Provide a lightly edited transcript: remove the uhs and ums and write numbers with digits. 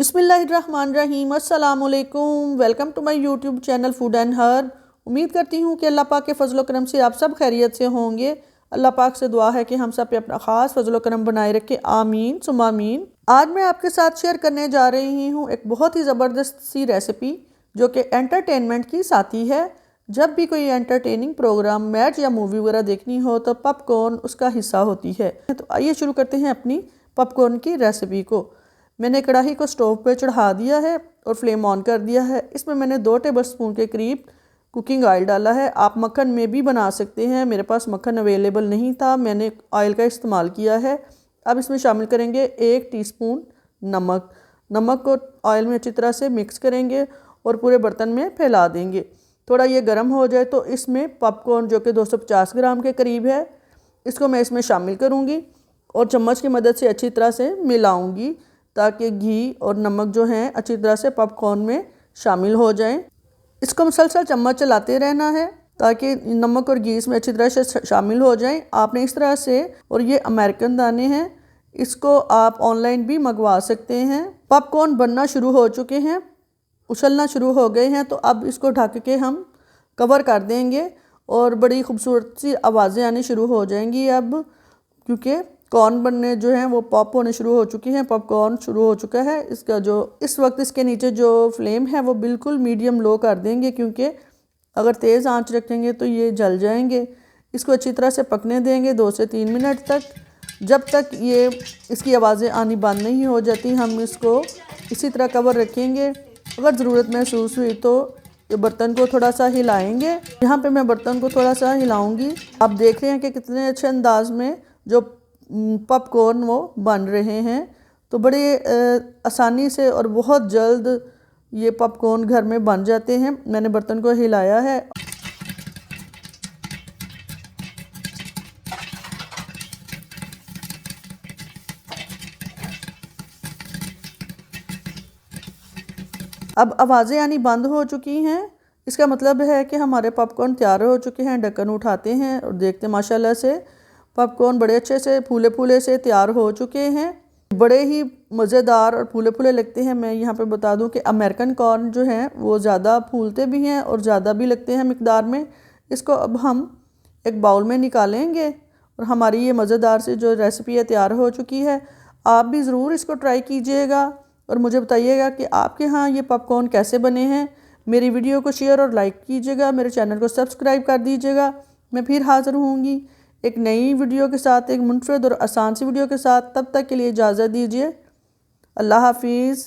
बिस्मिल्लाहिर्रहमानिर्रहीम, अस्सलामुअलैकुम। Welcome to my YouTube channel food and herb. उम्मीद करती हूँ कि अल्लाह पाक के फजल करम से आप सब खैरियत से होंगे। अल्लाह पाक से दुआ है कि हम सब पे अपना ख़ास फजल करम बनाए रखे, आमीन सुम्मा आमीन। आज मैं आपके साथ शेयर करने जा रही हूँ एक बहुत ही ज़बरदस्त सी रेसिपी जो कि एंटरटेनमेंट की साथी है। जब भी कोई एंटरटेनिंग प्रोग्राम, मैच या मूवी वगैरह देखनी हो तो पॉपकॉर्न उसका हिस्सा होती है। तो आइए शुरू करते हैं अपनी पॉपकॉर्न की रेसिपी को। मैंने कढ़ाई को स्टोव पे चढ़ा दिया है और फ्लेम ऑन कर दिया है। इसमें मैंने 2 टेबलस्पून के करीब कुकिंग ऑयल डाला है। आप मक्खन में भी बना सकते हैं, मेरे पास मक्खन अवेलेबल नहीं था, मैंने ऑयल का इस्तेमाल किया है। अब इसमें शामिल करेंगे 1 टीस्पून नमक। नमक को ऑयल में अच्छी तरह से मिक्स करेंगे और पूरे बर्तन में फैला देंगे। थोड़ा ये गर्म हो जाए तो इसमें पॉपकॉर्न जो कि 250 ग्राम के करीब है, इसको मैं इसमें शामिल करूँगी और चम्मच की मदद से अच्छी तरह से मिलाऊँगी ताकि घी और नमक जो हैं अच्छी तरह से पॉपकॉर्न में शामिल हो जाएं। इसको मुसलसल चम्मच चलाते रहना है ताकि नमक और घी इसमें अच्छी तरह से शामिल हो जाएं। आपने इस तरह से, और ये अमेरिकन दाने हैं, इसको आप ऑनलाइन भी मंगवा सकते हैं। पॉपकॉर्न बनना शुरू हो चुके हैं, उछलना शुरू हो गए हैं, तो अब इसको ढक के हम कवर कर देंगे और बड़ी खूबसूरत सी आवाज़ें आनी शुरू हो जाएंगी अब, क्योंकि कॉर्न बनने जो हैं वो पॉप होने शुरू हो चुकी हैं, पॉपकॉर्न शुरू हो चुका है। इसका जो इस वक्त इसके नीचे जो फ्लेम है वो बिल्कुल मीडियम लो कर देंगे, क्योंकि अगर तेज़ आंच रखेंगे तो ये जल जाएंगे। इसको अच्छी तरह से पकने देंगे 2 से 3 मिनट तक। जब तक ये इसकी आवाज़ें आनी बंद नहीं हो जाती हम इसको इसी तरह कवर रखेंगे। अगर ज़रूरत महसूस हुई तो बर्तन को थोड़ा सा हिलाएंगे। यहाँ पे मैं बर्तन को थोड़ा सा हिलाऊंगी। आप देख रहे हैं कि कितने अच्छे अंदाज में जो पॉपकॉर्न वो बन रहे हैं। तो बड़े आसानी से और बहुत जल्द ये पॉपकॉर्न घर में बन जाते हैं। मैंने बर्तन को हिलाया है। अब आवाज़ें आनी बंद हो चुकी हैं, इसका मतलब है कि हमारे पॉपकॉर्न तैयार हो चुके हैं। ढक्कन उठाते हैं और देखते हैं माशाल्लाह से पॉपकॉर्न बड़े अच्छे से फूले फूले से तैयार हो चुके हैं। बड़े ही मज़ेदार और फूले फूले लगते हैं। मैं यहाँ पे बता दूँ कि अमेरिकन कॉर्न जो हैं वो ज़्यादा फूलते भी हैं और ज़्यादा भी लगते हैं मिकदार में। इसको अब हम एक बाउल में निकालेंगे और हमारी ये मज़ेदार सी जो रेसिपी है तैयार हो चुकी है। आप भी ज़रूर इसको ट्राई कीजिएगा और मुझे बताइएगा कि आपके यहाँ ये पॉपकॉर्न कैसे बने हैं। मेरी वीडियो को शेयर और लाइक कीजिएगा, मेरे चैनल को सब्सक्राइब कर दीजिएगा। मैं फिर हाज़िर होंगी एक नई वीडियो के साथ, एक मुनफरद और आसान सी वीडियो के साथ। तब तक के लिए इजाज़त दीजिए। अल्लाह हाफिज़।